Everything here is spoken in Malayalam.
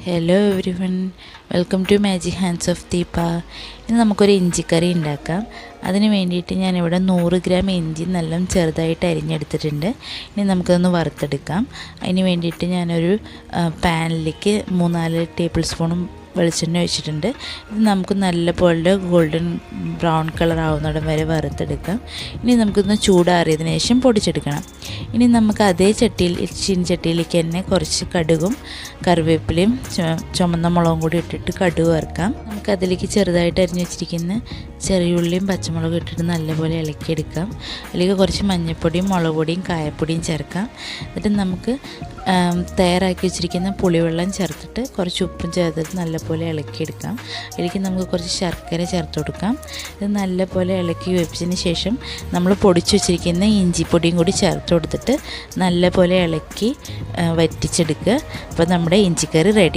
Hello everyone, welcome to magic hands of Deepa. ഇന്ന് നമുക്കൊരു ഇഞ്ചിക്കറി ഉണ്ടാക്കാം. അതിന് വേണ്ടിയിട്ട് ഞാനിവിടെ 100 ഗ്രാം ഇഞ്ചി നല്ല ചെറുതായിട്ട് അരിഞ്ഞെടുത്തിട്ടുണ്ട്. ഇനി നമുക്കതൊന്ന് വറുത്തെടുക്കാം. അതിന് വേണ്ടിയിട്ട് ഞാനൊരു പാനിലേക്ക് 3-4 ടേബിൾ സ്പൂണും വെളിച്ചെണ്ണ ഒഴിച്ചിട്ടുണ്ട്. ഇത് നമുക്ക് നല്ലപോലെ ഗോൾഡൻ ബ്രൗൺ കളർ ആവുന്നിടം വരെ വറുത്തെടുക്കാം. ഇനി നമുക്കൊന്ന് ചൂടാറിയതിന് ശേഷം പൊടിച്ചെടുക്കണം. ഇനി നമുക്ക് അതേ ചീനച്ചട്ടിയിലേക്ക് തന്നെ കുറച്ച് കടുകും കറിവേപ്പിലയും ചുമന്ന മുളകും കൂടി ഇട്ടിട്ട് കടുക് വറുക്കാം. നമുക്കതിലേക്ക് ചെറുതായിട്ട് അരിഞ്ഞ് വെച്ചിരിക്കുന്ന ചെറിയുള്ളിയും പച്ചമുളകും ഇട്ടിട്ട് നല്ലപോലെ ഇളക്കിയെടുക്കാം. അതിലേക്ക് കുറച്ച് മഞ്ഞൾപ്പൊടിയും മുളക് പൊടിയും കായപ്പൊടിയും ചേർക്കാം. എന്നിട്ട് നമുക്ക് തയ്യാറാക്കി വെച്ചിരിക്കുന്ന പുളിവെള്ളം ചേർത്തിട്ട് കുറച്ച് ഉപ്പും ചേർത്തിട്ട് നല്ലപോലെ ഇളക്കിയെടുക്കാം. അതിലേക്ക് നമുക്ക് കുറച്ച് ശർക്കര ചേർത്ത് കൊടുക്കാം. ഇത് നല്ലപോലെ ഇളക്കി വെച്ചതിന് ശേഷം നമ്മൾ പൊടിച്ചു വെച്ചിരിക്കുന്ന ഇഞ്ചിപ്പൊടിയും കൂടി ചേർത്ത് കൊടുത്തിട്ട് നല്ലപോലെ ഇളക്കി വറ്റിച്ചെടുക്കുക. അപ്പോൾ നമ്മുടെ ഇഞ്ചിക്കറി റെഡി.